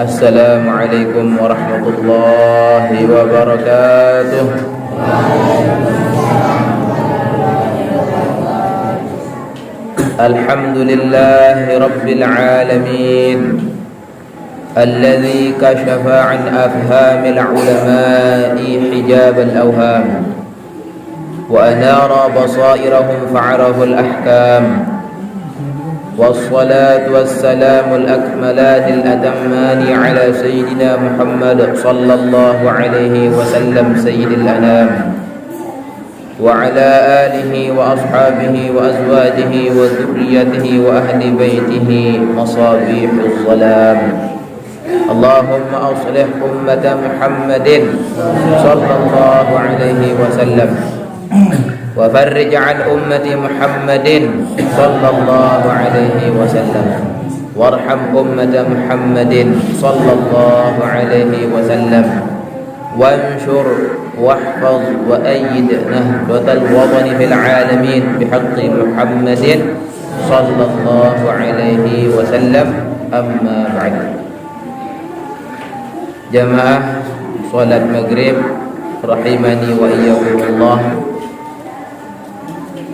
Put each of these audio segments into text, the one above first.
Assalamualaikum warahmatullahi wabarakatuh. Alhamdulillahi rabbil alamin, alladzi kashafa an afhamil ulama'i hijab al-awham wa anara basairahum fa'arahu al-ahkam. والصلاة والسلام الأكملان الأتمان على سيدنا محمد صلى الله عليه وسلم سيد الأنام وعلى آله وأصحابه وأزواجه وذريته وأهل بيته مصابيح الظلام. اللهم أصلح أمة محمد صلى الله عليه وسلم وفرج عن أمة محمد صلى الله عليه وسلم وارحم أمة محمد صلى الله عليه وسلم وانشر واحفظ وأيد نهضة الوطن في العالمين بحق محمد صلى الله عليه وسلم. أما بعد. جماعة صلاة maghrib rahimani wa iyyakumullah.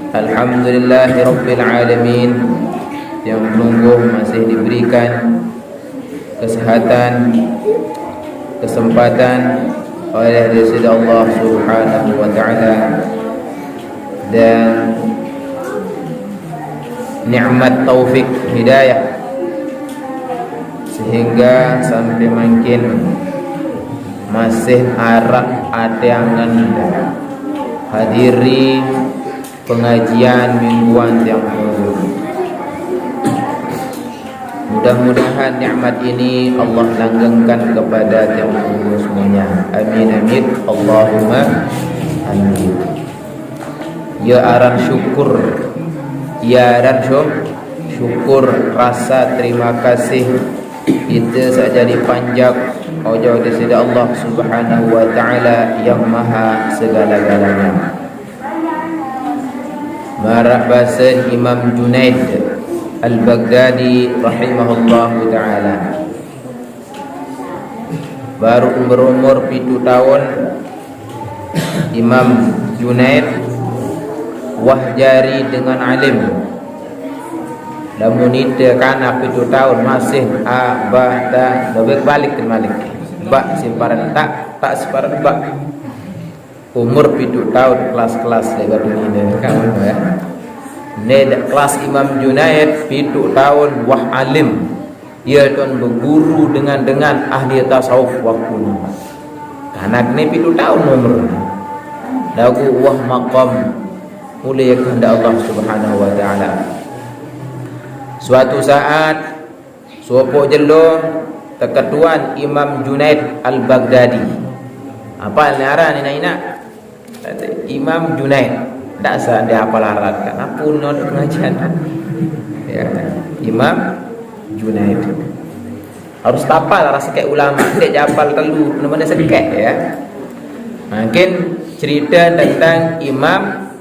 Alhamdulillahi rabbil alamin, yang menunggu masih diberikan kesehatan, kesempatan oleh Rasulullah Allah Subhanahu wa taala dan nikmat taufik hidayah, sehingga sampai makin masih arak ateangan hadiri pengajian mingguan yang baru. Mudah-mudahan nikmat ini Allah langgengkan kepada tiap semuanya. Amin amin. Allahumma amin. Ya aran syukur, ya aran syukur, rasa terima kasih kita saja dipanjang ojo di Allah Subhanahu wa taala yang maha segala-galanya. Marah bahasa Imam Junaid Al-Baghdadi rahimahullahu ta'ala, baru berumur 7 tahun Imam Junaid wahjari dengan alim. Namun itu kanak 7 tahun masih ba ta lebih balik ke malik ba simparan tak simparan ba. Umur 7 tahun kelas-kelas lega dunia kamu ya. Ned kelas Imam Junaid 7 tahun wah alim. Ia tuan berguru dengan ahli tasawuf waktu. Anak ni 7 tahun umur. Lagu wah maqam mulia kehendak Allah Subhanahu wa taala. Suatu saat sopo jelo terketuan Imam Junaid Al-Baghdadi. Apa ngaran ni nak? Imam Junaid, tak sah dia apa larat kan? Apa non pengajian? Ya, Imam Junaid harus tapal rasa kayak ulama, tidak japal telu, mana sekek ya. Mungkin cerita tentang Imam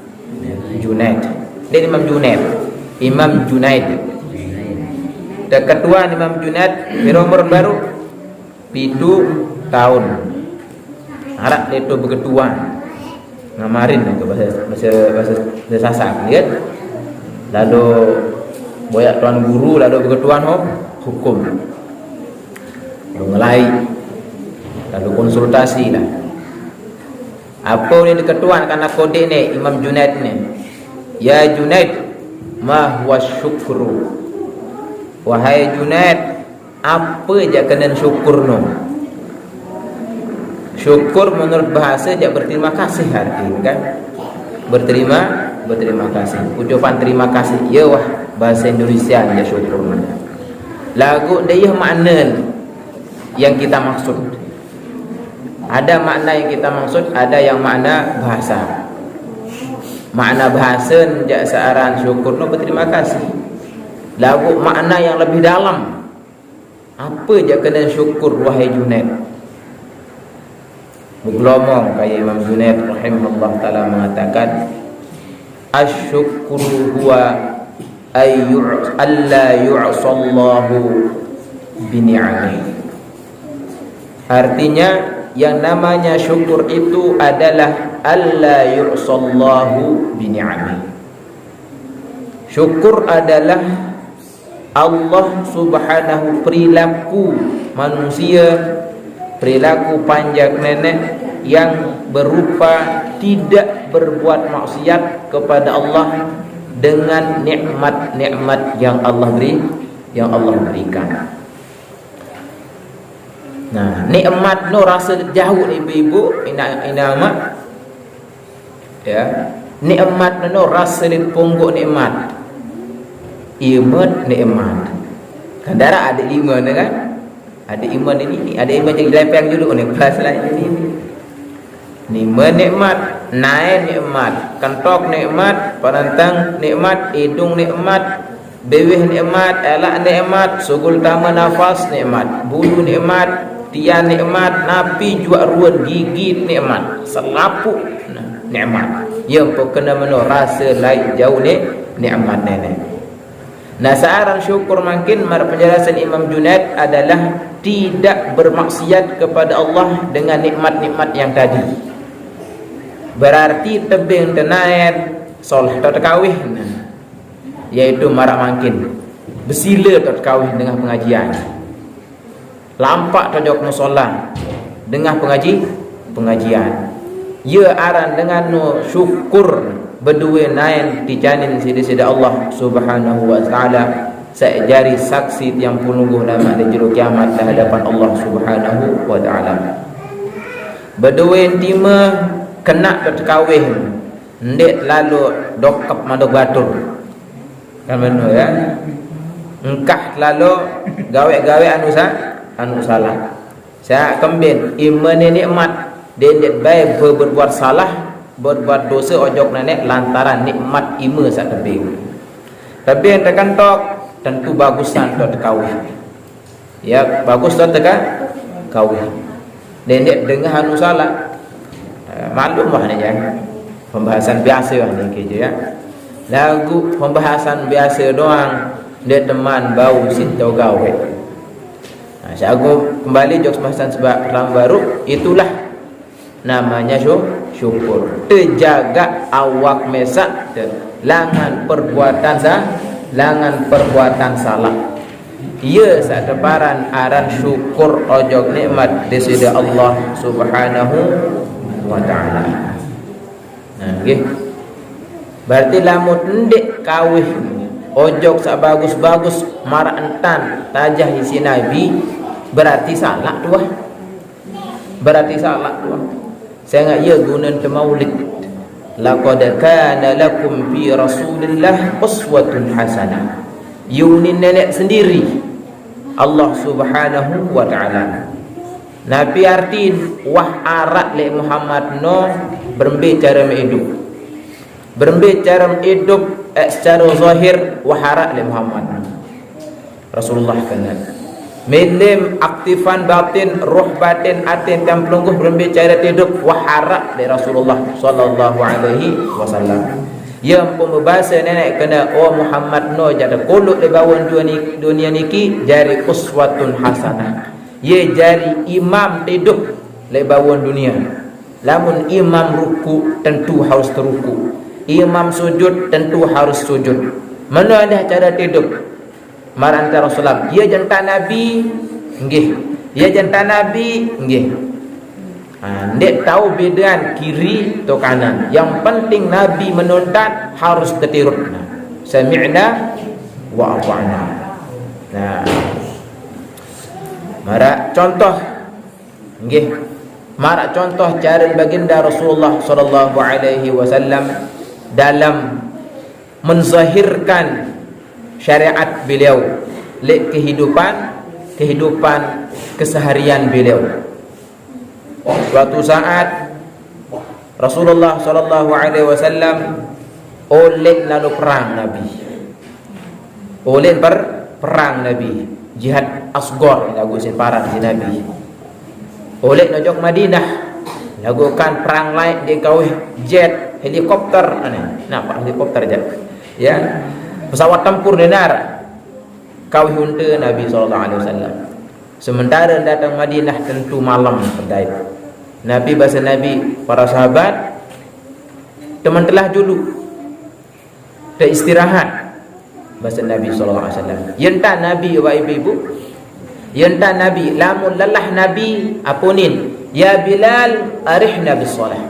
Junaid. Dia Imam Junaid, Imam Junaid. Ketua Imam Junaid berumur baru 7 tahun. Harap dia tu berketua. Ngamarin ke bahasa Sasak kan. Lalu boyak tuan guru, lalu berketuan hukum. Mulai lalu konsultasi lah. Apa ni ketuan karena kode ni Imam Junaid ni. Ya Junaid, ma huwa syukru. Wahai Junaid, apa je kena syukur no? Syukur menurut bahasa dia berterima kasih arti kan? Berterima kasih. Ucapan terima kasih. Ya wah bahasa Indonesia dia syukur. Lagu dia makna yang kita maksud. Ada makna yang kita maksud, ada yang makna bahasa. Makna bahasa dia searan syukur no berterima kasih. Lagu makna yang lebih dalam. Apa je kena syukur wahai Junaid? Bergelomong kayak Imam Junaid rahimahullah ta'ala mengatakan, asyukru huwa alla yu'sallahu bini'amih. Artinya yang namanya syukur itu adalah alla yu'sallahu bini'ami. Syukur adalah Allah subhanahu perilaku manusia, perilaku panjang nenek yang berupa tidak berbuat maksiat kepada Allah dengan nikmat-nikmat yang Allah berikan. Nah, nikmat no rasa jauh ibu-ibu ina ya. Nikmat no rasa di pungguk nikmat. Iman nikmat. Kan darah ada iman kan? Ada iman ini, ada iman jadi lepeng dulu ni kelas lain ini. Ni nikmat, naik nikmat, kentok nikmat, perantang nikmat, hidung nikmat, beweh nikmat, elak nikmat, sugul tama nafas nikmat, bulu nikmat, tian nikmat, napi juga ruan gigit nikmat, selapuk nikmat. Yang kena meno rasa lain jauh ni nikmat nenek. Nah, searang syukur makin mar penjelasan Imam Junaid adalah tidak bermaksiat kepada Allah dengan nikmat-nikmat yang tadi. Berarti tebing tenayan soleh atau tekawih, yaitu marak makin bersila atau tekawih dengan pengajian, lampak tojok musola dengan pengajian. Ya aran dengan no syukur berdua nain dijanin sida-sida Allah subhanahu wa ta'ala sejari saksi yang penunggu nama di juru kiamat di hadapan Allah subhanahu wa ta'ala. Berdua tima kena terkawin ndek lalu dokap mandok batur kan benar ya, engkah lalu gawe-gawe anu salah. Saya kembin iman nikmat den det baik berbuat salah, berbuat dosa ojok nenek lantaran nikmat ima sak tebing. Tapi yang terkantok tentu bagusan tu terkawin. Ya bagus tu terkawin. Den det dengar anu salah. Maklum lah ni ya. Pembahasan biasa lah ni kerja ya. Lagu pembahasan biasa doang. Dia teman bau sintau gawe. Nah, saya kembali jok pembahasan sebab pertama baru. Itulah namanya syukur. Terjaga awak mesak langan perbuatan salah. Ia sak teparan aran syukur ojok nikmat di sisi Allah subhanahu wa ta'ala. Nah, okay. Berarti lamun ndek kawih ojok sak bagus-bagus marak entan tajah isi nabi, berarti salah tu. Berarti salah tu. Saya ingat ia guna maulid. Laqad kana lakum fi Rasulillah uswatun hasanah. Yunin nenek sendiri Allah subhanahu wa ta'ala. Nabi artin wah arak le Muhammad no berembe cara hidup. Berembe cara hidup secara zahir wah arak le Muhammad. Rasulullah kena. Milim aktifan batin roh batin atin dan pelungguh berembe cara hidup wah arak le Rasulullah sallallahu alaihi wasallam. Yang pembahasa nenek kena Muhammad no jada kolok le bawon dunia niki jari uswatun hasanah. Ye jari imam hidup lebawon dunia. Lamun imam ruku tentu harus teruku. Imam sujud tentu harus sujud. Mana ada cara hidup? Maranta Rasulullah. Ia jantan Nabi, nggih. Ia jantan Nabi, nggih. Ndek tahu bedaan kiri atau kanan. Yang penting Nabi menuntat harus tertirut. Sami'na wa ata'na. Nah, marak contoh nggih, marak contoh cara baginda Rasulullah sallallahu alaihi wasallam dalam menzahirkan syariat beliau le kehidupan keseharian beliau. Suatu saat Rasulullah sallallahu alaihi wasallam oleh lalu perang Nabi. Oleh perang Nabi. Jihad asgor lagu separan si Nabi. Oleh najok Madinah lakukan perang lain di kawih jet helikopter nampak helikopter jet ya pesawat tempur denar kawih unta Nabi sallallahu alaihi wasallam Sementara datang Madinah tentu malam kedai. Nabi bahasa Nabi, para sahabat teman telah dulu dah istirahat. Bahasa Nabi SAW, yenta Nabi wa ibu-ibu, yenta Nabi lamun lelah Nabi apunin, ya Bilal arihna bis salah,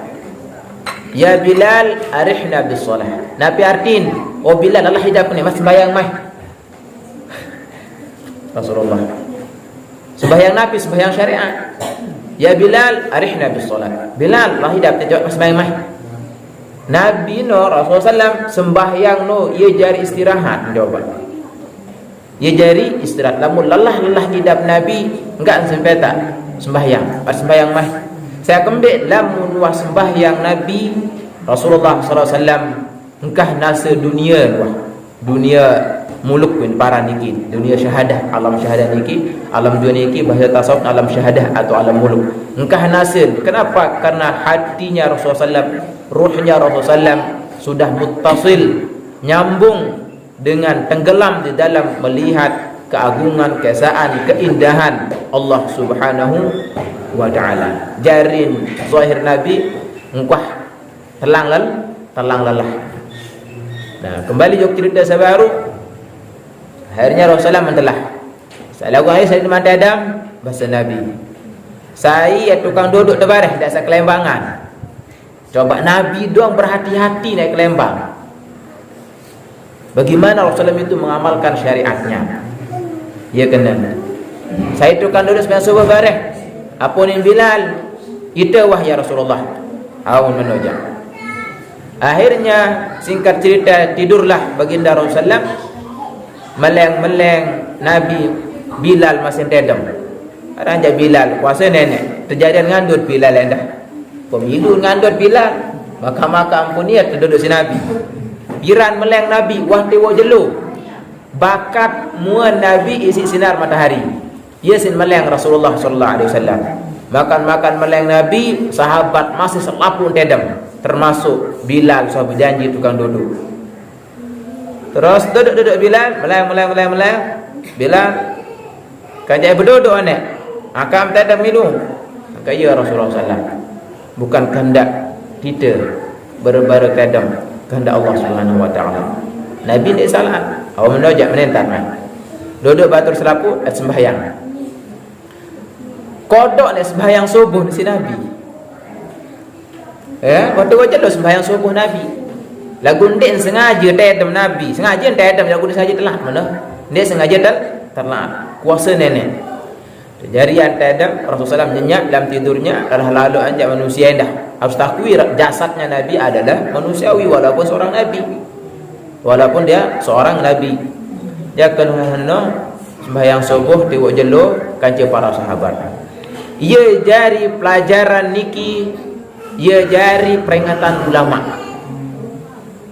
ya Bilal arihna bis salah. Nabi artin, oh Bilal lelah hidup ni mas sembahyang mai. Rasulullah sembahyang Nabi, sembahyang syariat. Ya Bilal arihna bis salah, Bilal lelah hidup tak mas sembahyang mai. Nabi no Rasulullah SAW sembahyang no ia jari istirahat, jawaban ia jari istirahat. Lamun lelah hidup Nabi enggak sampai tak sembahyang, pas sembahyang mah saya kembali lamun wah sembahyang Nabi Rasulullah SAW engkah nasa dunia wah dunia muluk pun para niki, dunia syahadah, alam syahadah niki, alam dunia niki bahasa tasawuf alam syahadah atau alam muluk engkah nasa. Kenapa? Karena hatinya Rasulullah SAW, ruhnya Rasulullah SAW sudah muttasil, nyambung dengan tenggelam di dalam melihat keagungan, keesaan, keindahan Allah Subhanahu wa ta'ala. Jarin zahir Nabi engkah telang lelah. Nah, kembali jok cerita sebaru. Akhirnya Rasulullah mentelah. Saya mandi Adam bahasa Nabi. Saya tukang duduk tebareh dak sakelembangan. Coba Nabi doang berhati-hati naik kelembang. Bagaimana Rasulullah itu mengamalkan syariatnya? Ya kena. Saya tukang duduk sembahyang subuh bareh. Apunin Bilal. Itu wah ya Rasulullah. Awun menojak. Akhirnya singkat cerita tidurlah baginda Rasulullah. Meleng Nabi Bilal masih tedam. Raja Bilal kuasa nenek. Terjadian ngandut Bilal endah. Pemilu ngandut Bilal. Maka ampun dia terduduk si Nabi. Piran meleng Nabi wah tewa jelu. Bakat muan Nabi isi sinar matahari. Ia sin meleng Rasulullah sallallahu alaihi wasallam. Makan meleng Nabi, sahabat masih selapun tedam, termasuk Bilal sahabat janji tukang duduk. Terus duduk Bilal, meleng. Bilal kan jadi berduduk anak. Akam tedam minum. Maka ya Rasulullah sallallahu, bukan kehendak kita berbaru tedam, kehendak Allah Subhanahu wa taala. Nabi tidak salah. Awak menojak menentar kan. Duduk batur selapu sembahyang. Kodok ni sembahyang subuh si Nabi. Waktu wajah lo sembahyang subuh Nabi. Lagu ndek sengaja tedam Nabi. Sengaja tedam lagu sengaja telah mana? Dia sengaja telah kuasa nenek. Jarian tedam Rasulullah SAW nyenyak dalam tidurnya lalu anjak manusia indah. Harus takui jasadnya Nabi adalah manusiawi walaupun seorang Nabi. Walaupun dia seorang Nabi. Dia kena sembahyang subuh tiwak jelo kanca para sahabat. Ia jari pelajaran niki, ia jari peringatan ulama.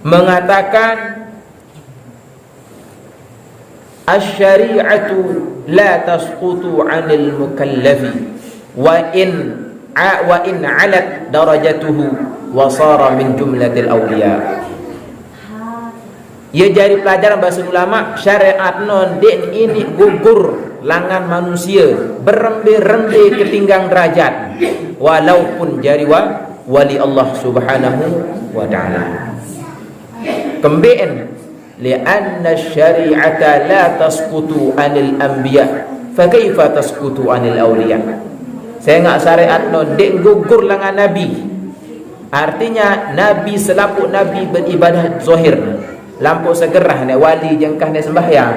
Mengatakan asy-syari'atu la tasqutu 'anil mukallafi wa in 'alat darajatuhu wa sara min jumlatil awliya. Ia jadi pelajaran bahasa ulama, syariat non den ini gugur langan manusia, berembe-rembe ketinggang derajat walaupun jari wali Allah Subhanahu wa ta'ala. Kembeen li'anna syari'ata la tasqutu 'anil anbiya fa kaifa tasqutu 'anil awliya. Saya ngak syariat non dek gugur langan nabi. Artinya nabi selaku nabi beribadah zahir. Lampu segerah nak wali jengkah nak sembahyang.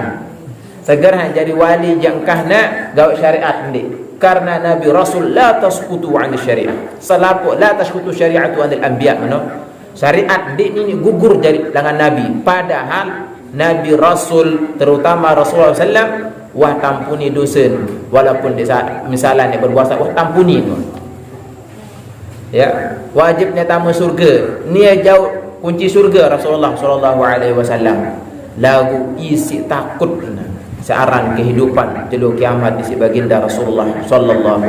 Segerah jadi wali jengkah nak gaul syariat ni. Karena nabi rasul la tasqutu 'anil syariah. Selaku la tasqutu syari'atu 'anil anbiya mano. Syariat ini gugur dari tangan Nabi. Padahal Nabi Rasul terutama Rasulullah SAW wah tampuni dosa. Walaupun dia misalnya berpuasa wah tampuni tu. Ya, wajibnya tamu surga. Ni jauh kunci surga Rasulullah SAW. Lagu isi takut searan kehidupan jelu kiamat isi baginda Rasulullah SAW.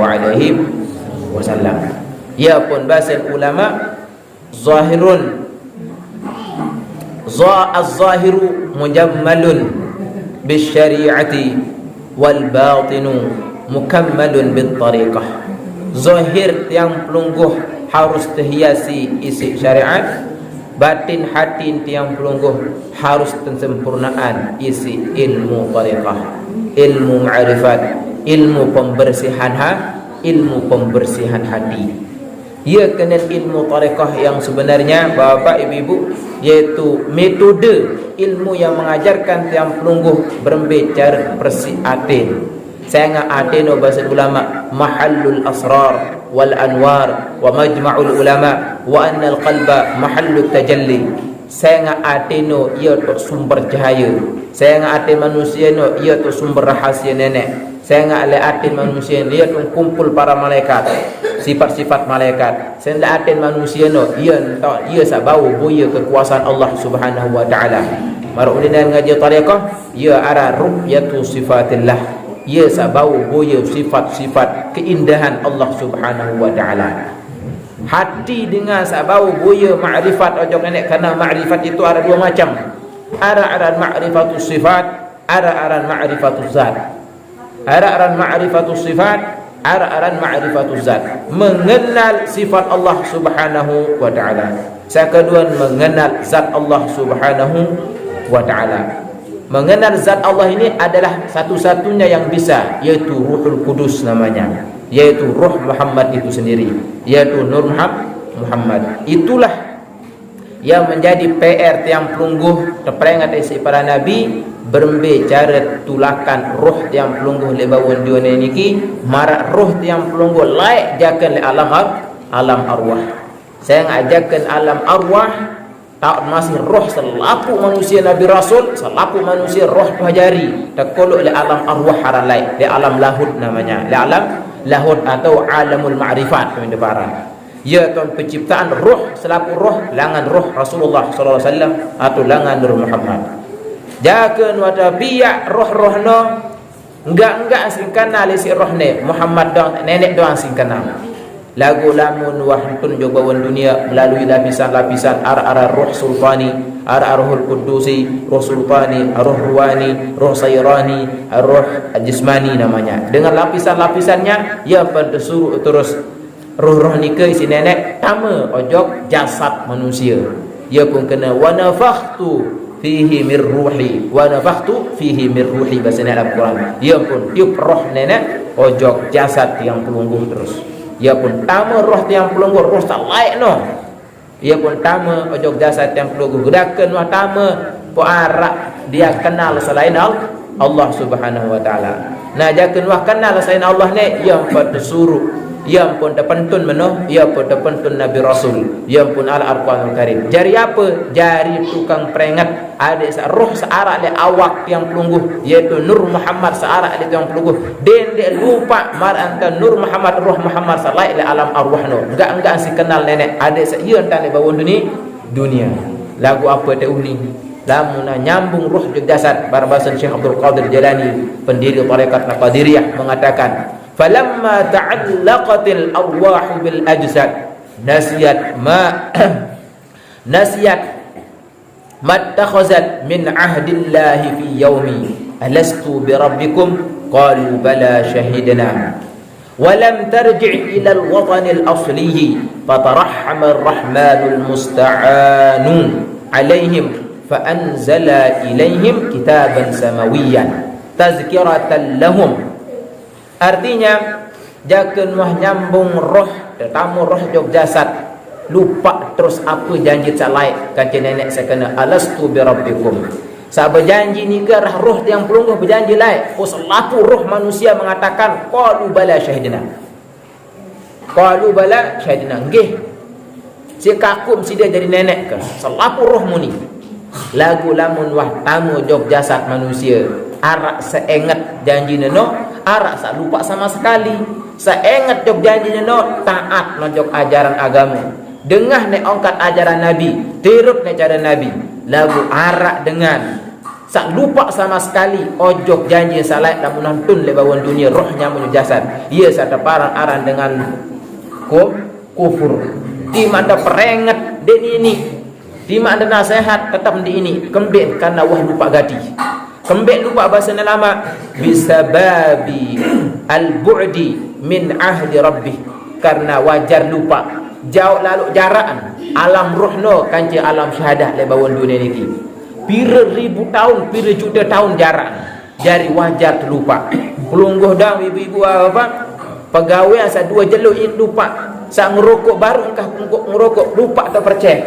Ya pun bahasa ulama zahirun az-zahiru mujammalun bisyari'ati wal batinu mukammalun bil tariqah. Zahir tiang pelungguh harus terhiasi isi syariat, batin hati tiang pelungguh harus sempurnaan isi ilmu tariqah, ilmu ma'rifat, ilmu pembersihan ilmu pembersihan hati. Ia kena ilmu tariqah yang sebenarnya Bapak Ibu, iaitu metode ilmu yang mengajarkan tiang pelungguh berbicara bersih atin. Saya ingat atin bahasa ulama mahallul asrar wal anwar wa majma'ul ulama wa annal qalba mahallut tajalli. Saya ingat atin ia tu sumber cahaya. Saya ingat atin manusia ia tu sumber rahasia nenek. Saya ingat atin manusia dia tu kumpul para malaikat, sifat-sifat malaikat. Saya ingat atin manusia ia sabau buaya kekuasaan Allah Subhanahu wa taala. Marulina ngaji tariqah ia ara ru'yatu sifatillah. Ia sabau buaya sifat-sifat keindahan Allah Subhanahu wa taala. Hati dengan sabau buaya makrifat ojo nenek, karena makrifat itu ada dua macam. Ada ma'rifatus sifat, ada ma'rifatus zat. Ara-aran ma'rifatus sifat, ara-aran ma'rifatus zat. Mengenal sifat Allah Subhanahu wa taala. Yang kedua mengenal zat Allah Subhanahu wa taala. Mengenal zat Allah ini adalah satu-satunya yang bisa, yaitu Ruhul Kudus namanya, yaitu Ruh Muhammad itu sendiri, yaitu Nur Muhammad. Itulah yang menjadi PR tiang pelungguh terperingat isi para nabi berbicara tulakan roh tiang pelungguh le bawon dunia niki, marak roh tiang pelungguh layak jakan le alam arwah. Saya ngajakan alam arwah tak masih roh selaku manusia Nabi Rasul, selaku manusia roh pahajari takolok le alam arwah haralai, le alam lahud namanya, le alam lahud atau alamul ma'rifat teman depan. Ya tuan penciptaan roh selaku roh langan roh Rasulullah sallallahu alaihi wasallam atau langan Nur Muhammad. Jaga wada biak roh-roh no enggak singkana le si roh ne Muhammad dong nenek doang singkana. Lagu lamun wahtun juga wan dunia melalui lapisan-lapisan ara roh sultani, ara rohul kudusi, roh sultani, roh ruwani, roh sayrani, roh jismani namanya. Dengan lapisan-lapisannya yang pada suruh terus roh-roh ni ke isi nenek tama ojok jasad manusia. Ia pun kena wa nafakhtu fihi mir ruhi, wa nafakhtu fihi mir ruhi bahasa dalam Quran. Ia pun tiup roh nenek ojok jasad yang pelungguh terus. Ia pun tama roh yang pelungguh, roh tak layak no. Ia pun tama ojok jasad yang pelungguh. Gedakan wa tama po arak dia kenal selain Allah Subhanahu wa taala. Nah jakan wa kenal selain Allah ni yang pada suruh, yang pun terpentun menoh, yang pun terpentun Nabi Rasul, yang pun Al-Qur'anul Karim. Jari apa? Jari tukang peringat ada roh searak le awak yang pelungguh, yaitu Nur Muhammad searak le yang pelungguh. Den dia lupa maranta Nur Muhammad, roh Muhammad salai le alam arwah no. Enggak si kenal nenek ada seieu entan le bawon dunia. Lagu apa teh ni? Lamuna nyambung roh jeung jasad. Barbasan Syekh Abdul Qadir Jalani, pendiri tarekat Qadiriyah mengatakan, falamma ta'allaqatil arwahu bil ajsad nasiyat mattakhazat min ahdillahi fi yaumi alastu bi rabbikum qalu bala shahidna walam tarji' ila al-watan al-asli fatarahhama ar-rahmanul musta'anun alaihim fa anzala ilaihim kitaban samawiyyan tazkiratan lahum. Artinya jaken wah nyambung roh tetamu roh jog jasad lupa terus apa janji calai kancing nenek saya kena alastu bi rabbikum. Sa berjanji ni ke roh yang pelungguh berjanji lain. Oh selaku roh manusia mengatakan qalu bala syahidina. Qalu bala syahidina. Nggih. Si kakum si dia jadi nenek ke. Selaku roh muni. Lagu lamun wah tamu jog jasad manusia. Arak seingat janji neno, arak sak lupa sama sekali. Seingat jog janji neno, taat nojok ajaran agama. Dengah nek angkat ajaran Nabi, tiruk nek cara Nabi. Lagu arak dengan sak lupa sama sekali ojok janji salat lamun nantun le bawon dunia rohnya menuju jasad. Ia sataparan aran dengan kufur. Di mana perengat den ini, di mana nasihat tetap di ini kembali karena wah lupa gadi. Kembek lupa bahasa lama bisababi al-bu'di min ahli rabbih, karena wajar lupa jauh lalu jaraan alam ruh no kanci alam syahadah le bawon dunia niki pira ribu tahun pira juta tahun jaraan jadi wajar terlupa. Pelungguh dah ibu-ibu apa pegawai asa dua jeluk in lupa sak ngerokok baru engkah ngerokok lupa tak percaya.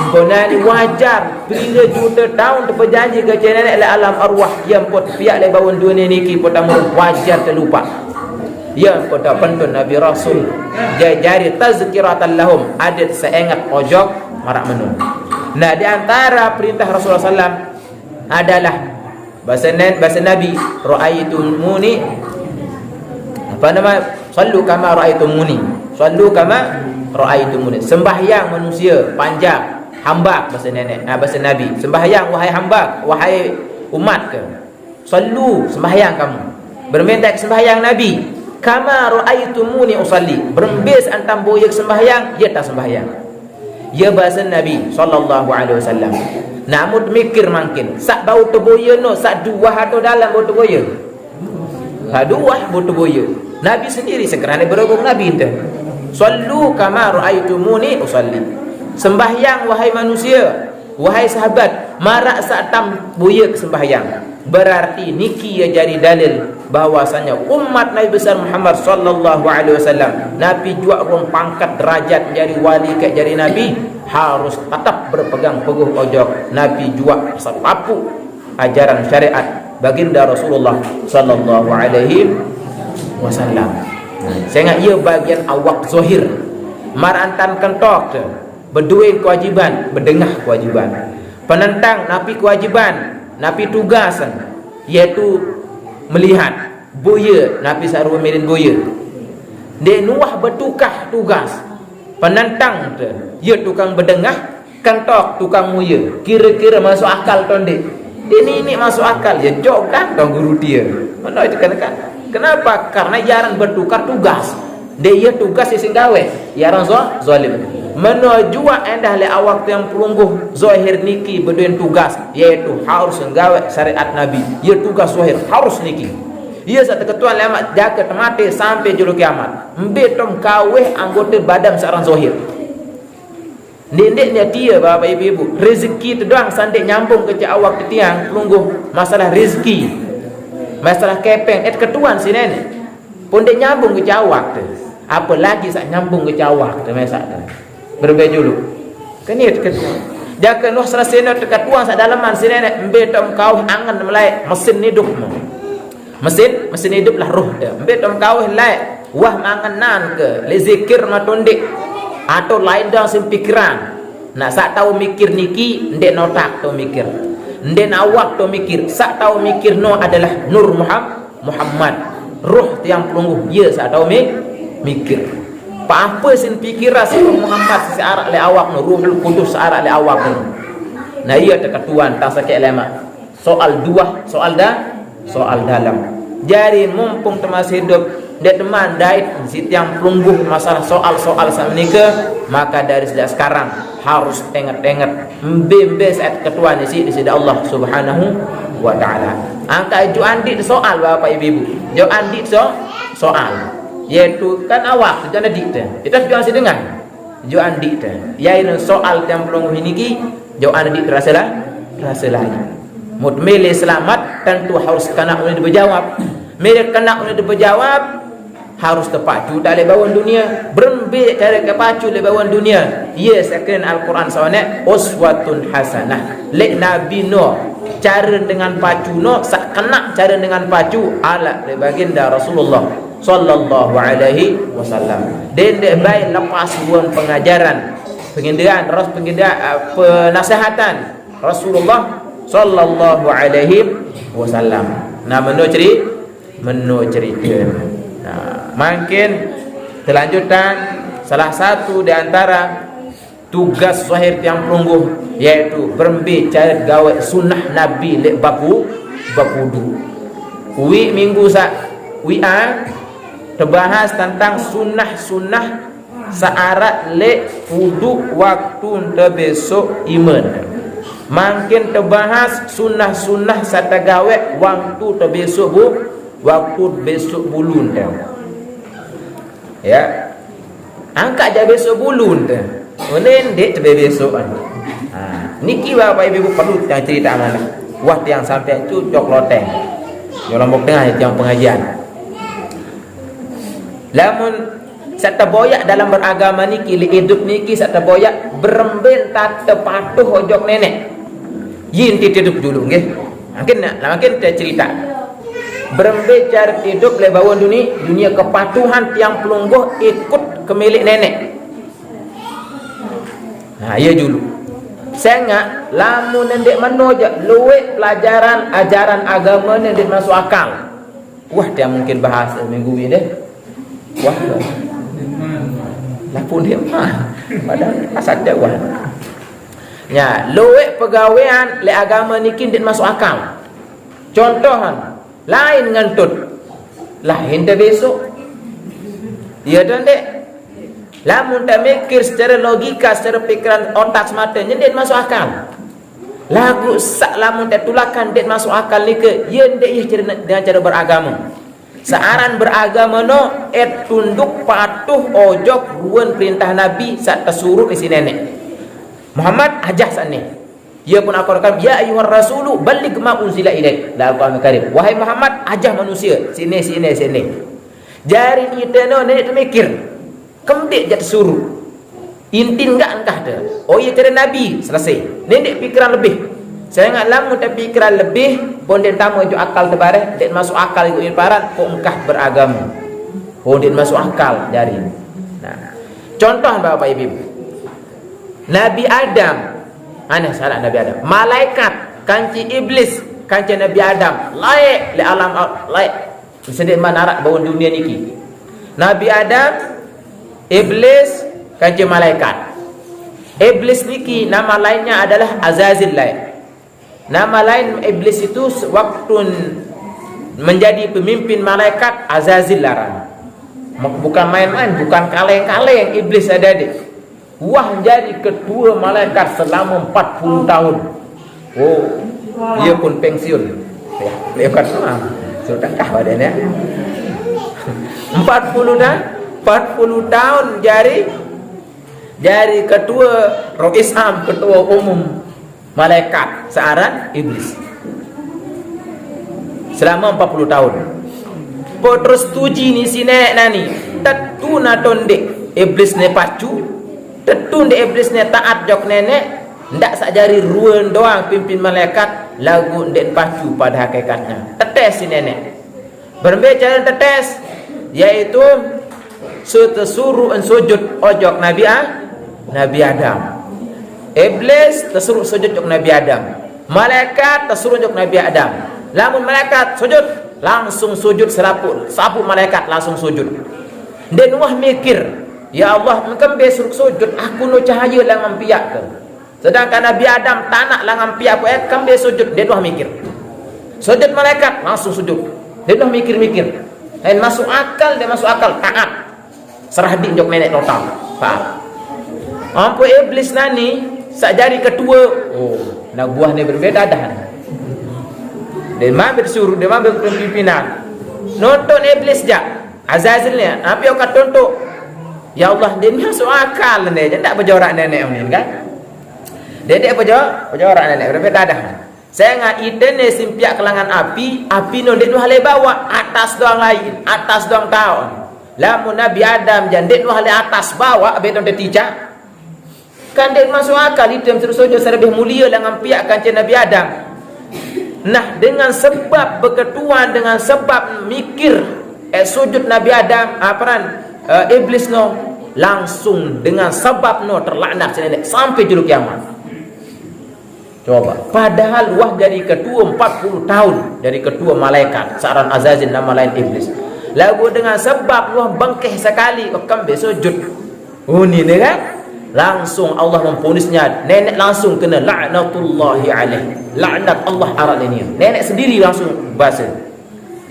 Kena ni wajar bila juta tahun terperjanji ke nenek le alam arwah yang pot pihak le bawon dunia niki pertama wajar terlupa. Yang pada pentun Nabi Rasul jari tazkiratan lahum adat seingat ojok marak menu. Nah di antara perintah Rasulullah SAW adalah bahasa Nabi ra'aitumuni apa nama sallu kama ra'aitumuni sallu kama ra'aitumuni, sembahyang manusia panjang hamba bahasa nenek bahasa Nabi, sembahyang wahai hamba wahai umat ke sallu sembahyang kamu berminta sembahyang Nabi kama ra'aitumuni usalli berembes antam boyak sembahyang dia tak sembahyang ya bahasa Nabi sallallahu alaihi wasallam. Namun mikir makin sak bau terboya no sak dua atau dalam bau terboya dua bau terboya Nabi sendiri sekerana berhubung Nabi itu sallu kama ra'aitumuni usalli, sembahyang wahai manusia wahai sahabat marak sak tam boya sembahyang. Berarti niki ya jadi dalil bahwasanya umat Nabi besar Muhammad sallallahu alaihi wasallam Nabi juga rong pangkat derajat menjadi wali ke jadi Nabi harus tetap berpegang teguh ojok Nabi juga sepapu ajaran syariat baginda Rasulullah sallallahu alaihi wasallam. Saya ingat ia bagian awak zahir marantan kentok berduin kewajiban berdengah kewajiban penentang Nabi kewajiban Nabi tugasan iaitu melihat boya Nabi sarwa mirin boya dia nuah bertukah tugas penentang dia tukang berdengah kentok tukang muya kira-kira masuk akal tonde ini masuk akal ya jok kan dong guru dia mana itu kan kenapa karena jarang bertukar tugas dia tugas sing gawe jarang zalim menujua endah le awak yang pelungguh zahir niki berduin tugas yaitu harus nggawe syariat Nabi ya tugas zahir harus niki ia satu ketua lemak jaga temate sampai julu kiamat mbetom kaweh anggota badan seorang zahir ndeknya dia bapak ibu rezeki tu doang sandik nyambung ke awak tiang pelungguh masalah rezeki masalah kepeng ketuan si nenek pun dia nyambung ke awak tu apalagi sak nyambung ke awak tu mesak tu berbeza dulu kan ia dekat jaga noh selesai noh dekat tuang sak dalaman si nenek mbetom kau angan melai mesin hidup mesin hidup lah roh dia mbetom kau lai wah mangan nan ke le zikir ma tondik atau lain dah sim pikiran nak sak tahu mikir niki ndek notak tu mikir ndek awak tu mikir sak tahu mikir no adalah Nur Muhammad roh yang pelungguh dia sak tahu mikir apa sin pikiran si Muhammad si arak le awak no Ruhul Qudus arak le awak no. Nah ia terketuan tak sakit lama soal dua soal dalam jadi mumpung masih hidup dia teman dait si tiang pelungguh masalah soal sama nikah maka dari sejak sekarang harus tenget-tenget mbembe saat ketuan di sini Allah Subhanahu wa taala angka ju andi soal bapak ibu jo andi soal yaitu kan awak jangan dikte kita jangan sedengan jo andi teh yaitu soal yang belum ini jo andi rasalah mutmil selamat tentu harus kena oleh dijawab mereka kena oleh dijawab harus terpacu dari bawah dunia berembe cara kepacu dari bawah dunia yes akan Al-Quran sawane uswatun hasanah le nabi no cara dengan pacu no sak kena cara dengan pacu ala baginda Rasulullah sallallahu alaihi wasallam dan dia baik lepas buan pengajaran penasihatan Rasulullah sallallahu alaihi wasallam nah menu cerita nah makin kelanjutan salah satu di antara tugas zahir yang pelungguh yaitu berbicara gawe sunnah Nabi lek bakudu minggu terbahas tentang sunnah searat le wudu waktu besok iman makin terbahas sunnah-sunnah sata gawe waktu besok bulun dah. Ya. Angkat je besok bulun dah. Menendek tebe besok kan. Niki bapak ibu perlu yang cerita mana. Wah yang sampai cucok loteng. Yo lombok tengah yang pengajian. Lamun sata boyak dalam beragama niki li hidup niki sata boyak beremben tak tepatuh ojok nenek. Yin hidup dulu nggih. Makin cerita. Berembe cara hidup le bawah dunia kepatuhan tiang pelungguh ikut ke milik nenek. Nah, iya dulu. Saya enggak lamun ndek menoja luwe pelajaran ajaran agama ndek masuk akal. Wah, dia mungkin bahas minggu ini deh. Wah. Lapun dia mah. Padahal asal jauh. Ya, luwe pegawaian le agama niki ndek masuk akal. Contohan lain ngentut. Lain dah besok. Ya dan dek. Lamun tak mikir secara logika, secara pikiran otak semata, nyendet masuk akal. Lagu sak lamun tak tulakan det masuk akal ni ke, ye ndek ye dengan cara beragama. Searan beragama no tunduk patuh ojok ruan perintah Nabi saat tersuruh isi nenek. Muhammad ajah sane. Ia pun akan ya ayyuhar rasulu balligh ma unzila ilaik. Dalam Al-Qur'an Karim. Wahai Muhammad, ajah manusia sini. Jari kita no nenek mikir. Kemdik jat suruh. Intin enggak entah dah. Oh iya cara Nabi selesai. Nenek pikiran lebih. Saya enggak lama tapi pikiran lebih. Pun dia tamu itu akal terbareh. Dia masuk akal itu ibarat. Kok engkah beragama. Oh dia masuk akal jari. Nah, contoh bapak ibu. Nabi Adam. Aneh salah Nabi Adam. Malaikat kanci iblis kanci Nabi Adam. Laik le alam laik. Sedih manarak bawah dunia niki. Nabi Adam iblis kanci malaikat. Iblis niki nama lainnya adalah Azazil lain. Nama lain iblis itu waktu menjadi pemimpin malaikat Azazil larang. Bukan main-main, bukan kaleng-kaleng iblis ada di. Wah jadi ketua malaikat selama 40 tahun. Oh, dia pun pensiun. Ya, lewat semua. Sudah kah badannya? 40 tahun jadi ketua Rois Am, ketua umum malaikat searan iblis selama 40 tahun. Terus tuji ni sinek nani tetu na tonde iblis ne pacu tetu de iblis ne taat jok nenek ndak sakjari ruan doang pimpin malaikat lagu ndek pacu pada hakikatnya tetes si nenek berbicara tetes yaitu tersuruh sujud ojok Nabi Adam. Iblis tersuruh sujud ojok Nabi Adam. Malaikat tersuruh ojok Nabi Adam. Lamun malaikat sujud langsung sujud sapu malaikat langsung sujud. Dan wah mikir, ya Allah, engkau besok sujud aku no cahaya lang ampiak ke. Sedangkan Nabi Adam tanak lang ampiak aku kan sujud dia wah mikir. Sujud malaikat langsung sujud. Dia wah mikir-mikir. Dan masuk akal taat. Serah di jok nenek total. Faham? Ampu iblis nani sakjari ketua. Oh, nak buah ni berbeda dah. Dia mah bersuruh, dia mah berpimpinan. Nonton iblis jak. Azazil ni, apa yang kau tonton? Ya Allah, dia ni masuk akal ni. Dia tak berjorak nenek ni kan? Dia tak berjorak nenek berbeda dah. Saya ngah ide ni simpiak kelangan api no dia tu halai bawa atas doang lain, atas doang tahun. Lamun Nabi Adam jandet nu halai atas bawa beton dia tijak. Kan dia masuk akal itu yang terus saja lebih mulia dengan pihak kancing Nabi Adam. Nah, dengan sebab berketuan, dengan sebab mikir sujud Nabi Adam, iblis no langsung dengan sebab no terlaknat sampai juru kiamat. Coba, padahal wah jadi ketua 40 tahun, jadi ketua malaikat, seorang Azazil nama lain iblis. Lagu dengan sebab wah bangkeh sekali kembali sujud. Oh ni kan? Langsung Allah memponisnya, nenek langsung kena laknatullahi alaih. Laknat Allah arad ini. Nenek sendiri langsung bahasa.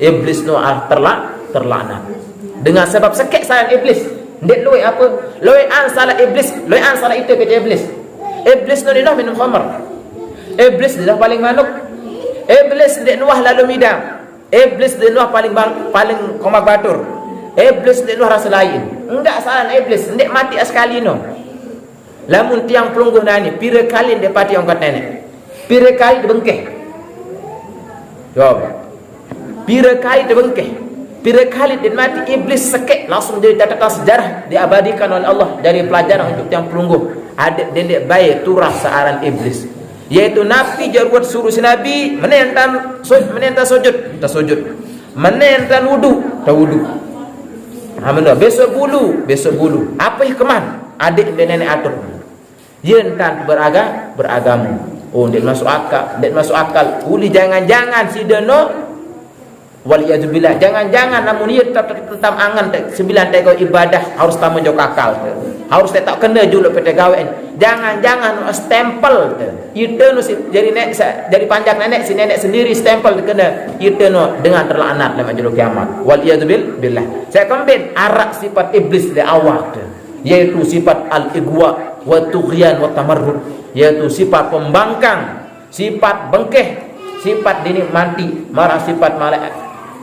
Iblis no terlaknat. Dengan sebab sekek sayang iblis. Ndek loi apa? Loi an salah iblis, loi an salah itu kerja iblis. Iblis no dia minum khamar. Iblis dia paling manuk. Iblis dek nuah lalu midang. Iblis dek nuah paling komak batur. Iblis dek nuah rasa lain. Enggak salah iblis, ndek mati sekali no. Lamun tiang pelungguh nani, pira kali dia pati angkat nenek. Pira kali dia bengkeh. Jawab. Pira kali dia bengkeh. Pira kali dia mati, iblis sekek langsung jadi catatan sejarah diabadikan oleh Allah dari pelajaran untuk tiang pelungguh. Ada dendek baik turah searan iblis. Yaitu Nabi jarwat suruh si Nabi menentan sujud, tak sujud. Menentan wudu, tak wudu. Besok bulu. Apa hikmah? Adik dan nenek atur. Dia entan beragama. Oh, dia masuk akal. Uli jangan-jangan si deno waliyadzubillah, jangan-jangan namun ia tetap tentang angan sembilan teko ibadah harus tamu jok akal. Harus tak kena juluk pt gawean. Jangan-jangan stempel itu no jadi panjang nenek si nenek sendiri stempel kena itu no dengan terlaknat dalam juluh kiamat. Waliyadzubillah. Saya kembali arak sifat iblis di awal yaitu sifat al-igwa wa tughyan wa tamarrud, yaitu sifat pembangkang, sifat bengkeh, sifat dinikmati, marah sifat malaikat.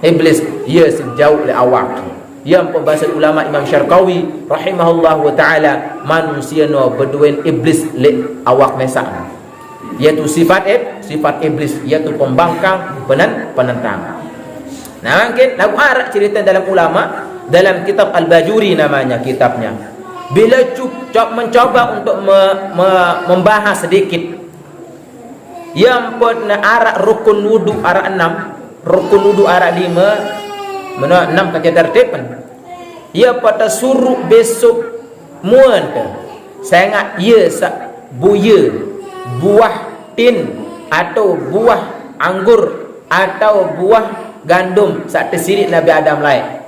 Iblis ia sejauh le awak. Yang pembahasan ulama Imam Syarqawi rahimahullah wa ta'ala, manusia no berduin iblis le awak mesak. Yaitu sifat iblis, yaitu pembangkang, penentang. Nah, mungkin lagu arak cerita dalam ulama, dalam kitab Al-Bajuri namanya kitabnya. Bila mencoba untuk membahas sedikit yang pernah arak rukun wudu arak 6, rukun wudu arak 5, mana 6 kaca tertipan. Ia pada suruh besok muan sangat ia buya buah tin atau buah anggur atau buah gandum sak tersirit Nabi Adam lain.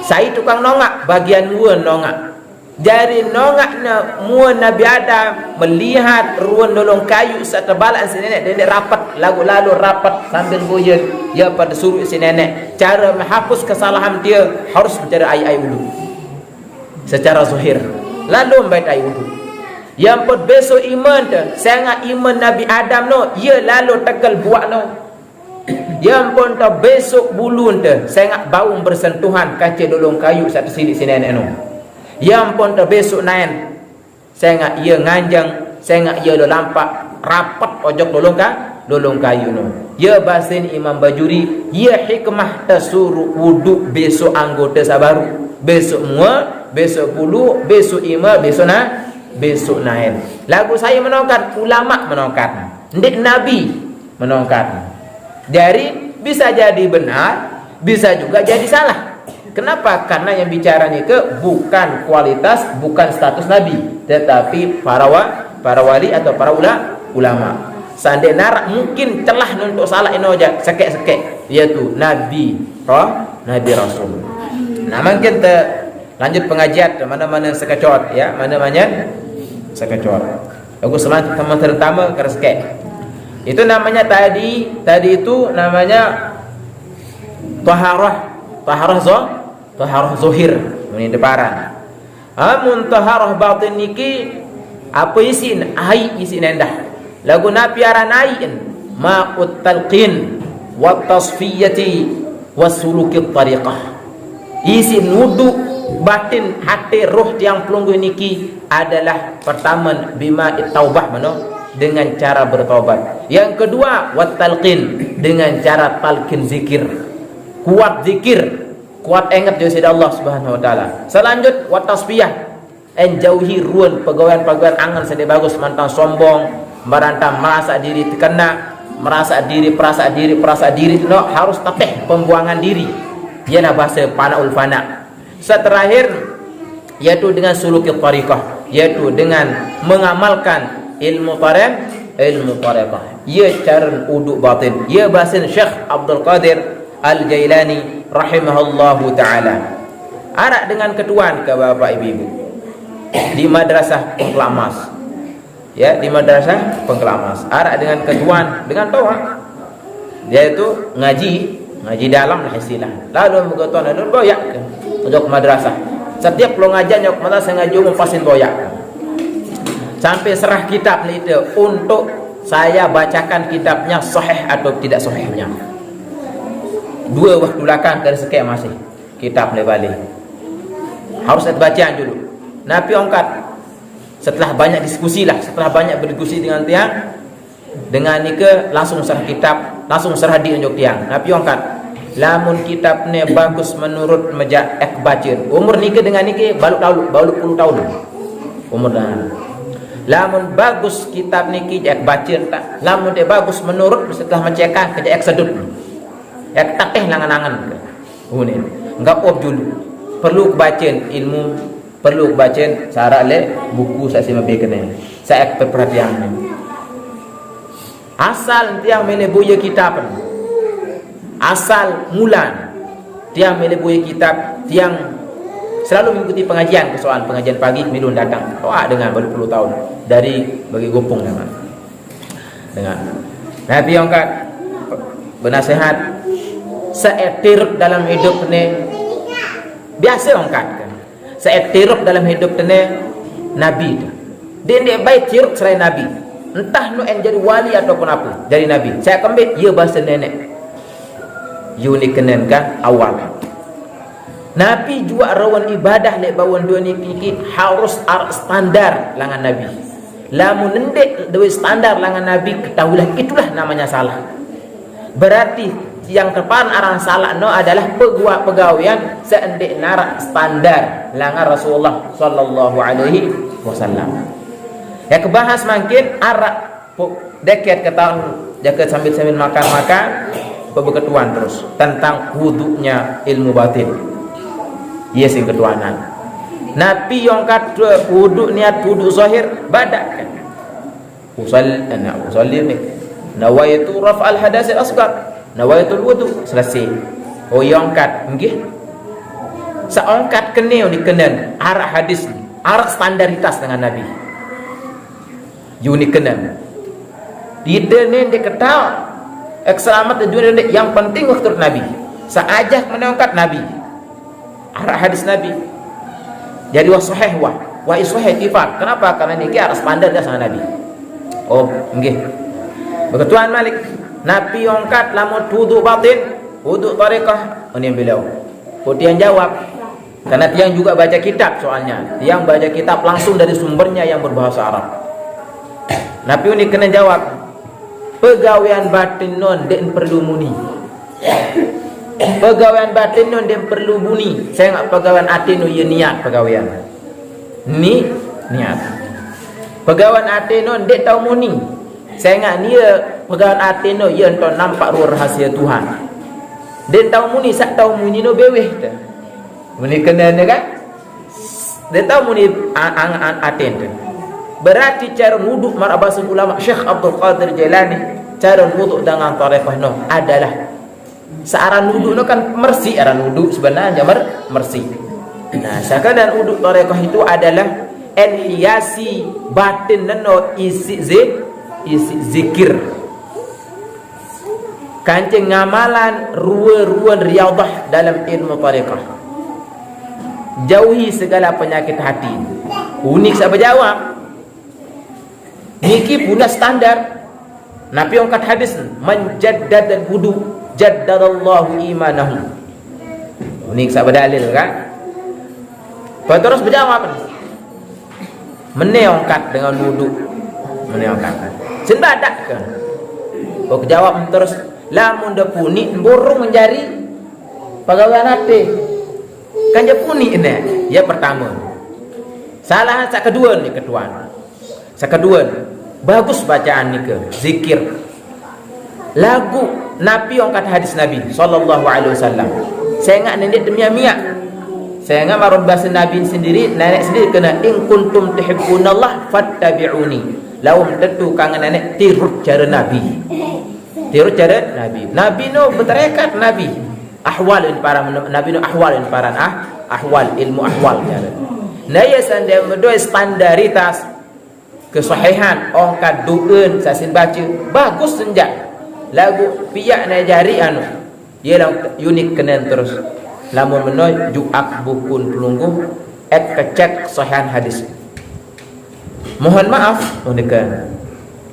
Saya tukang nongak bagian muan nongak. Dari nongaknya muan Nabi Adam melihat ruan dolong kayu setebalan si nenek rapat lalu rapat sambil goyang. Ia pada suruh si nenek cara menghapus kesalahan dia harus mencari air wudu secara zahir, lalu membaik air wudu. Yang pun besok iman tu sangat iman Nabi Adam no, ia lalu tegal buat no. Yang pun tak besok bulun tu sangat bau bersentuhan kaca dolong kayu satu sini nenek no. Yang pun tak besok nain sangat ia nganjang, sangat ia lampak rapat ojok dolong kayu no. Ya bahasin Imam Bajuri, ya hikmah tersuruh wudu besok anggota sabaru, besok mua, besok bulu, besok ima, besok nain. Lagu saya menongkat, ulama menongkat, ndik Nabi menongkat. Dari bisa jadi benar, bisa juga jadi salah. Kenapa? Karena yang bicaranya ke bukan kualitas, bukan status Nabi, tetapi para wali atau para ulama. Seandainya narak mungkin celah untuk salah inoja sekek-sekek, yaitu Nabi Rasul. Nah, mungkin kita lanjut pengajian mana-mana sekecot ya, mana-mana sekecot. Aku selamat teman-teman kersekek. Itu namanya tadi itu namanya taharah zahir ini deparan. Amun taharah batin niki apa isin ai isin endah. Lagu Nabi aran ain ma'ut talqin wa tasfiyati wasulukit tariqah. Isin wudu batin hati roh tiang pelunggu niki adalah pertama bima taubah mano dengan cara bertobat. Yang kedua wat talqin dengan cara talqin zikir. Kuat zikir, kuat ingat dengan Allah Subhanahu wa taala. Selanjut wat tasbiyah. Jauhi ruan pegawaian angan sedih bagus mantan sombong, merantam merasa diri terkena, merasa diri no, harus tapeh pembuangan diri. Ialah bahasa panaul fana. Terakhir yaitu dengan sulukit tariqah, yaitu dengan mengamalkan ilmu tariqah. Ia cara uduk batin. Ia bahasa Syekh Abdul Qadir Al-Jailani rahimahullahu taala. Arak dengan ketuan ke bapak ibu di madrasah Pengkelamas. Ya, di madrasah Pengkelamas. Arak dengan ketuan dengan toa. Yaitu ngaji dalam lah istilah. Lalu begitu lalu boyak ke untuk madrasah. Setiap lo ngajian yok madrasah ngaji umum pasin boyak. sampai serah kitab itu untuk saya bacakan kitabnya sahih atau tidak sahihnya. 2 waktu belakang ke sekian masih kitab ni balik harus ada bacaan dulu. Nabi angkat setelah banyak diskusi lah, setelah banyak berdiskusi dengan tiang, dengan ni ke langsung serah kitab, langsung serah diunjuk tiang. Nabi angkat lamun kitab ni bagus menurut meja baca umur ni ke dengan ni ke balu puluh tahun umur dah. Lamun bagus kitab ni ki baca tak, lamun dia bagus menurut setelah mencekah ke sedut takeh langan-langan ni enggak op dulu perlu bacaan ilmu, perlu bacaan cara le buku saya sima bekene saya perhatian ni asal tiang mele buya kitab, asal mulan tiang mele buya kitab, tiang selalu mengikuti pengajian, persoalan pengajian pagi milun datang dengan berpuluh tahun dari bagi gopong dengan Nabi angkat bernasihat seetir dalam hidup ni biasa angkat kan seetir dalam hidup ni Nabi dia baik tiruk selain Nabi, entah nu en jadi wali ataupun apa jadi Nabi. Saya kembali ia bahasa nenek you ni kenenkan awal Nabi juga rawan ibadah lek bawon dua ni pikir harus standar langan Nabi. Lamun ndek dewe standar langan Nabi ketahuilah itulah namanya salah. Berarti yang depan arah salah no adalah pegawaian seendek narak standar langan Rasulullah sallallahu alaihi wasallam. Ya kebahas makin arak deket ketahuan jaga sambil makan-makan berketuan terus tentang wuduknya ilmu batin. Yes yang ketuanan Nabi yang kata wuduk niat wuduk zahir badak kan usalli ni nawaitu raf'al hadasil asghar nawaitul wudu selesai. Oh yang kat nggih seangkat keneu dikenen arah hadis arah standaritas dengan Nabi unikenen tidak ni diketahui selamat tujuan yang penting waktu Nabi seajak menangkat Nabi arah hadis Nabi jadi sahih wa sahih tifaq. Kenapa? Karena ini arah standar dah sama Nabi. Oh nggih berketuan Malik Nabi angkat lamun wudu batin wudu tarekah ini beliau kemudian jawab karena tiang juga baca kitab soalnya tiang baca kitab langsung dari sumbernya yang berbahasa Arab. Nabi ini kena jawab pegawaian batin non den perlu muni pegawaian batin non dia perlu bunyi. Saya enggak pegawaian hati no ya niat pegawaian. Ni niat. Pegawaian hati non dia tahu muni. Saya enggak dia pegawaian hati no ya ento nampak ruh rahasia Tuhan. Dia tahu muni sak tahu muni no beweh tu. Muni kena kan? Dia tahu muni hati tu. Berarti cara wuduk marabas ulama Syekh Abdul Qadir Jailani cara wuduk dengan tarekah no adalah searan wuduk no kan mersi, aran wuduk sebenarnya mersi. Nah, sekadar wuduk tarekah itu adalah enhiasi batin no isi zikir. Kancing ngamalan ruan riyadhah dalam ilmu tarekah. Jauhi segala penyakit hati. Unik saya berjawab. Niki pula standar. Nabi angkat hadis menjaddad wudu jaddadallahu imanahu. Ini saya berdalil kan? Terus berjawab. Meneongkat dengan wudu. Meneongkat. Sendadak kan? Oh jawab terus lamun da puni burung menjari pegawai hati. Kan dia puni ini. Ya pertama. Salah sak kedua ni ketuan. Sak kedua bagus bacaan ni ke zikir. Lagu Nabi angkat hadis Nabi sallallahu alaihi wasallam. Saya ingat nenek demi miak. Saya ingat marun bahasa Nabi sendiri, nenek sendiri kena in kuntum tuhibbunallah fattabi'uni. Laum tentu kangen nenek tiru cara Nabi. Tiru cara Nabi. Nabi no bertarekat Nabi. Ahwal para Nabi no ahwal para ahwal ilmu ahwal cara. Naya sandai medoi standaritas kesahihan angkat dueun sasin baca bagus senjak lagu piyak na jari anu ialah unik kenen terus lamun menoi juak bukun pelungguh kecek sahihan hadis Mohon maaf, mereka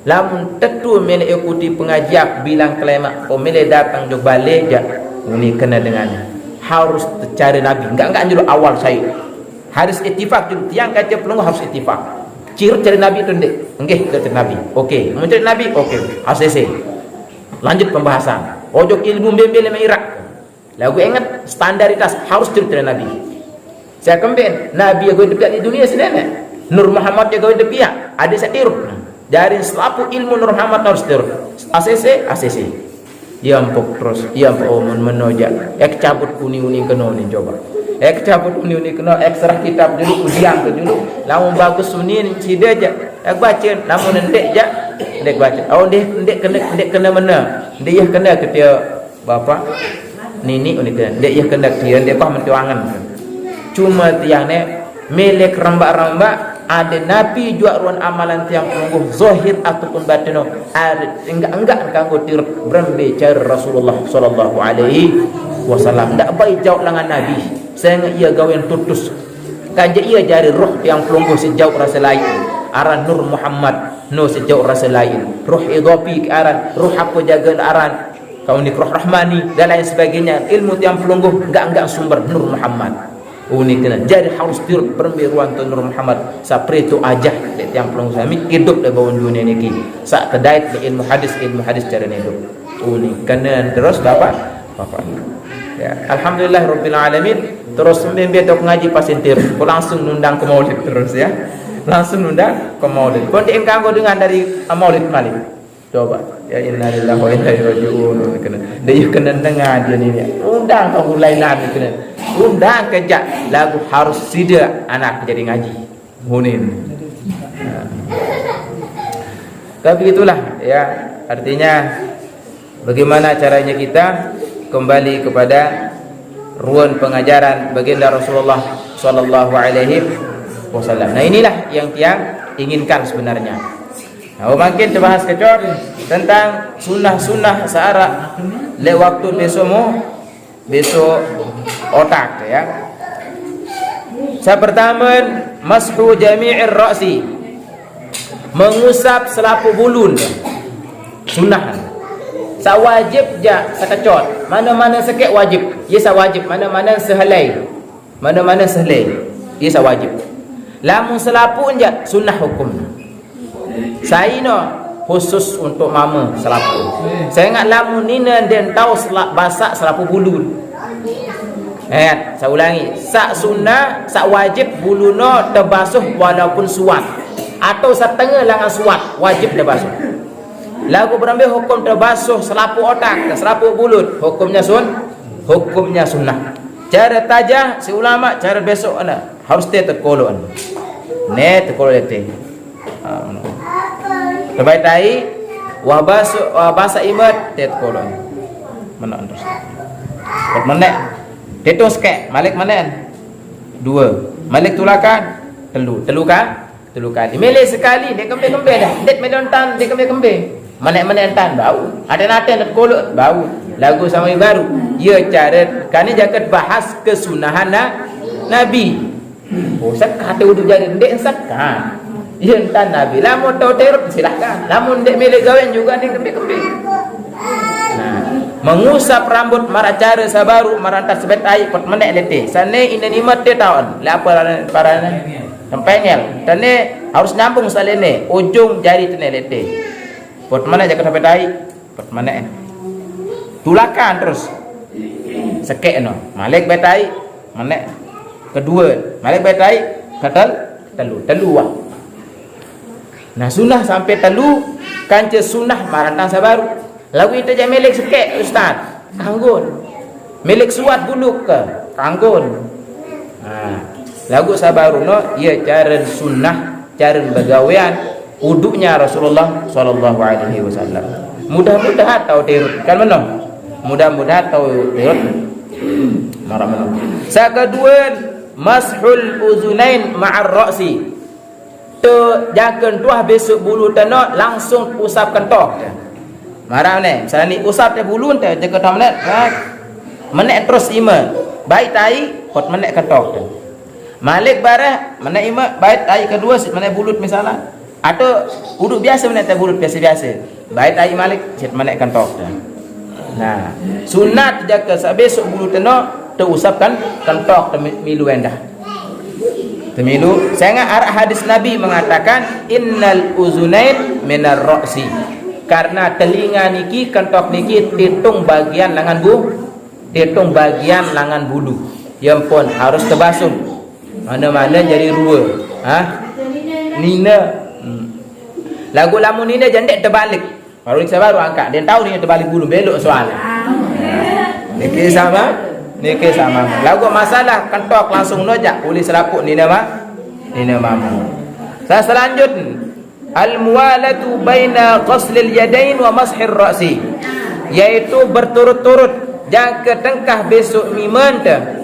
lamun tentu mele ikuti pengajian bilang kelema, mele datang jog balik je, ini kena dengan harus cari Nabi. Enggak dulu awal saya. Harus ittifaq dulu. Tiang kaca pelunggu harus ittifaq. Cari Nabi itu ndek. Nggih, cari Nabi. Okey, mau cari Nabi? Okey. ACC. Lanjut pembahasan. Ojo ilmu membeli mengirak. Lagu ingat standaritas harus cari Nabi. Saya kembali Nabi yang depiak di dunia sendiri. Nur Muhammad yang depiak. Ada saya tiru. Dari selapu ilmu Nur Muhammad harus tiru. ACC. Ia empuk terus. Ia empuk menojak. Ek cabut kuning-kuning kena ni coba. Ek cabut kuning-kuning kena. Ek serah kitab dulu. Ujian ke dulu. Lamun bagus sunin cida je. Ek baca. Namun ndek je. Ndek baca. Oh ndek kena mana? Ndek ia kena ketia bapa. Nini unik kena. Ndek ia kena ketia. Ndek pah mentuangan. Cuma tiang ni melek rambak-rambak. Ada Nabi juga ruan amalan tiang pelungguh zahir ataupun batino. Enggak kanggo tir berbicara Rasulullah sallallahu alaihi wasallam. Ndak baik jauh dengan Nabi. Saya ia gawen tutus. Kanja ia jari roh tiang pelungguh sejauh rasa lain. Aran Nur Muhammad no sejauh rasa lain. Roh idafi aran, roh apa jaga aran. Kau ni roh rahmani dan lain sebagainya. Ilmu tiang pelungguh enggak sumber Nur Muhammad. Unik kena jadi harus tiru permiruan tu Nur Muhammad sapre tu ajah yang pelong sami hidup di bawah dunia ni sak kedai ilmu hadis cara ni hidup unik kena terus bapak ya alhamdulillah rabbil alamin terus membe tok ngaji pasintir ko langsung nundang ke maulid terus ya langsung nundang ke maulid kon diengkang dengan dari maulid malik coba ya innalillahi wa inna ilaihi raji'un kena dia kena dengar dia ni undang kau mulai lagi kena undang kejak lagu harus sida anak jadi ngaji hunin tapi itulah ya artinya bagaimana caranya kita kembali kepada ruang pengajaran baginda Rasulullah sallallahu alaihi wasallam. Nah inilah yang tiang inginkan sebenarnya. Nah, makin terbahas kecor tentang sunnah-sunnah searah le waktu besok otak ya. Saya pertama mashu jami'ir ra'si. Mengusap selapu bulun. Sunnah. Sa wajib ja sekecot. Mana-mana sekek wajib. Ia sa wajib, mana-mana sehelai. Mana-mana sehelai. Ia sa wajib. Lamun selapu je sunnah hukum. Saya no khusus untuk mama selapu. Saya ingat lamun nina dan tahu basak selapu bulu. Saya ulangi. Sak sunnah, sak wajib bulu no terbasuh walaupun suat atau setengah langan suat wajib terbasuh. Lagu berambil hukum terbasuh selapu otak, selapu bulut, hukumnya sunnah. Cara tajah si ulama cara besok ana harus te tekolo ana. Ne tekolo te. Terbaik tai wabasa imat tet kolon mana terus kat mana teto skek malik mana dua malik tulakan telu kali mele sekali dia kembe dah det medontan dia kembe mana entan bau ada naten tet kolon bau lagu sama baru ia cara kan jaket bahas kesunahan Nabi bosak kata udah jadi ndek sakkan yang tan Nabi lamun tau terus silahkan lamun dek milik gawen juga ning kembe nah mengusap rambut mara cara sabaru marantas sebet ai pot menek lete sane ina nimat te taon la para tempengel tane harus nyambung salene ujung jari tene lete pot menek jaga sebet ai pot menek tulakan terus sekek no malik betai menek kedua malik betai katal telu wah. Nah sunnah sampai telu kanca sunnah marantang sabaru. Lagu itu je milik sekek ustaz. Kanggun. Milik suat buluk ke? Kanggun. Nah, lagu sabaru no ia cara sunnah, cara bagawian uduknya Rasulullah sallallahu alaihi wasallam. Mudah-mudahan tahu dirut kan mana? Mudah-mudahan tahu dirut. Marah mana? Sakadua mashul uzunain ma'ar ra'si. Jangan tuah besok bulu tanah langsung usap kentok. Marah ni, misalnya ni usap te bulu te jaga tam menek terus ima. Baik tai pot menek kentok. Malik barah menek ima baik tai kedua menek bulut misalnya. Atau uduk biasa menaik bulut biasa-biasa. Baik air malik, cet menaik kantok dah. Nah, sunat jaga besok bulu tenok terusapkan kantok temilu endah. Temilu, saya ingat arah hadis Nabi mengatakan innal uzunain minar ra'si. Karena telinga niki kantok niki titung bagian lengan titung bagian lengan bulu. Yang pun harus terbasuh. Mana-mana jadi rua. Nina. Lagu lamun Nina jandek terbalik. Baru baru angkat. Dia tahu Nina terbalik bulu, belok soal. Niki sama. Lagu masalah kantok langsung nojak boleh selaput Nina mamu. Saya selanjutnya al-muwalatu baina ghuslil yadain wa mashir ra'si, yaitu berturut-turut jangka tengkah besok mimen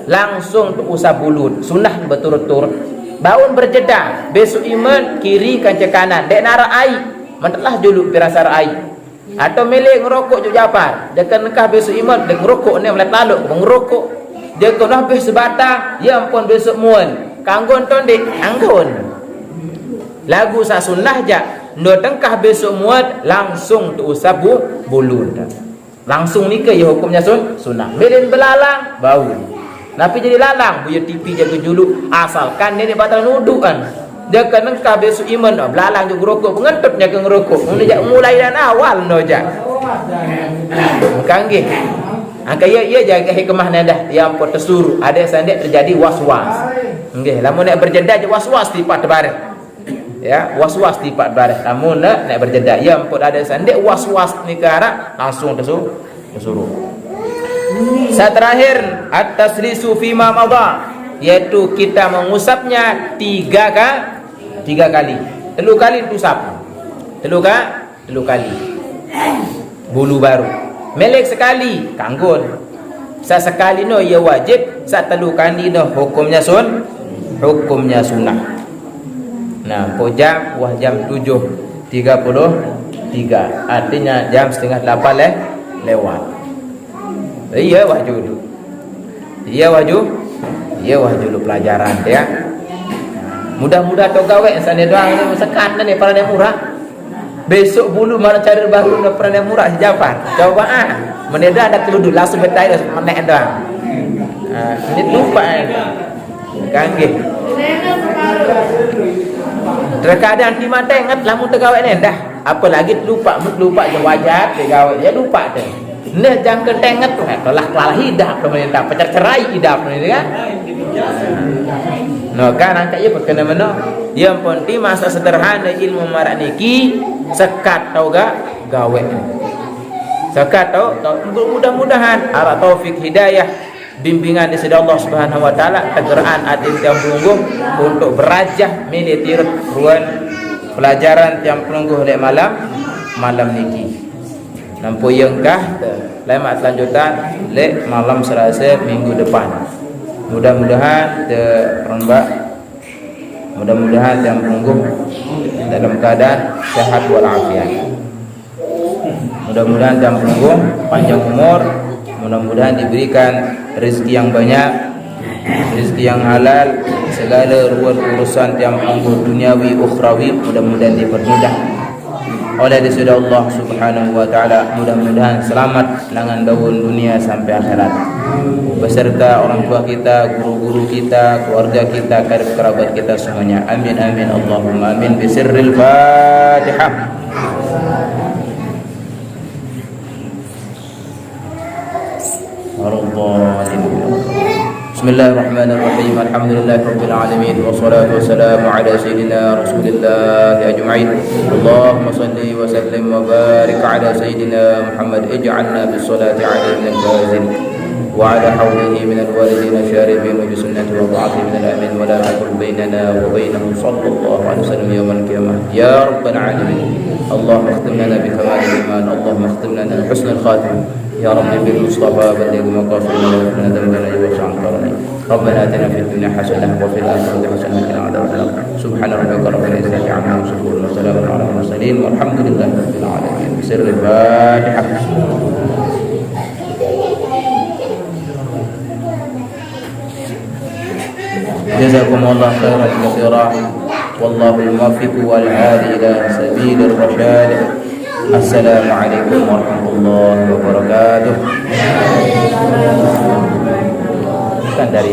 langsung usap bulut. Sunnah berturut-turut. Baun berjeda besok iman kiri kanca kanan. Dek nara air, mentelah juluk pirasar air. Atau melek ngerokok juga Japar. Dia tengkah besok iman dek ngerokok ni melat lalu ngerokok. Dia kena habis sebatang, ya ampun besok muan. Kanggon tondik, anggon. Lagu sa sunnah ja, no tengkah besok muat langsung tu usap bulut. Langsung ni ke ya hukumnya sunnah. Melin belalang bau. Tapi jadi lalang buya tipi jaga juluk asalkan dia batal nudukan. Dia kena tengkah besok iman belalang juga ngerokok, pengetut jaga ngerokok. Mulai dan awal no ja. Kanggih. Angka ia jaga hikmah dah yang pot tersuruh ada sandak terjadi was-was. Nggih, lamun nak berjeda je was-was tipat bareng. Ya, was-was tipat bareng. Lamun nak berjeda yang pot ada sandak was-was ni ke arah langsung tersuruh. Saat terakhir at-taslisu fi ma madha, iaitu kita mengusapnya tiga kali. Telu kali usap. Telu kali. Bulu baru. Melek sekali kanggun. Sekali no ia wajib, telu kali no hukumnya sunnah. Nah, jam wah jam 7.33. Artinya jam setengah 8 lewat. Iya wah dulu pelajaran ya. Mudah-mudah to gawe sane doang sekat ni para murah. Besok bulu mana cari baru nak pernah murah Japar. Coba meneda ada keluduk langsung betai dah menek dah. Ini lupa kanggih. Terkadang di mata ingat lamun tegawai ni dah. Apalagi lupa je wajar tegawai dia lupa dah. Nah jangan kentengat tu kalah hidup pemerintah pacar cerai hidup ni kan. No kan angkat ia berkena-mena. Yang penting masa sederhana ilmu marak niki sekat tau gak gawe. Sekat tau mudah-mudahan arah taufik hidayah bimbingan di sisi Allah Subhanahu wa taala tegeraan hati tiang pelungguh untuk berajah militir ruan pelajaran tiang pelungguh lek malam niki. Nampu yang kah lemak lanjutan lek malam Selasa minggu depan. Mudah-mudahan mudah-mudahan yang pelungguh dalam keadaan sehat walafiat. Mudah-mudahan yang pelungguh panjang umur, mudah-mudahan diberikan rezeki yang banyak, rezeki yang halal, segala urusan yang pelungguh duniawi ukhrawi mudah-mudahan dipermudah oleh Rasulullah Allah Subhanahu wa taala. Mudah-mudahan selamat dengan daun dunia sampai akhirat beserta orang tua kita, guru-guru kita, keluarga kita, karib kerabat kita semuanya. Amin amin Allahumma amin. Bisirril Fatihah. Bismillahirrahmanirrahim. Alhamdulillahirabbil alamin wassalatu wassalamu ala sayyidina Rasulillah ajma'in. Allahumma shalli wa sallim wa barik ala sayyidina Muhammad. Ij'alna bis salati alaihi min al-faizin wa ala hawlihi min al-waridin syarifin wa bi sunnati wa ta'ati min al-amin wa la takul bainana wa bainahu sallallahu alaihi wasallam yawm al-qiyamah ya rabbal alamin. Allahumma ikhtim lana bi kamal al-iman. Allahumma ikhtim lana bi husn al-khatimah يا رب بالمصطفى بلغ مقاصدنا واغفر ذنوبنا وسع قرنا. ربنا آتنا في الدنيا حسنة وفي الآخرة حسنة وقنا عذاب النار. سبحان ربك رب العزة عما يصفون وسلام على المرسلين والحمد لله رب العالمين. بسر الفاتحة. جزاكم الله خيرا كثيرا wallahul muwaffiq wal hadi ila sabilir rasyad. Assalamualaikum warahmatullahi wabarakatuh. Kan dari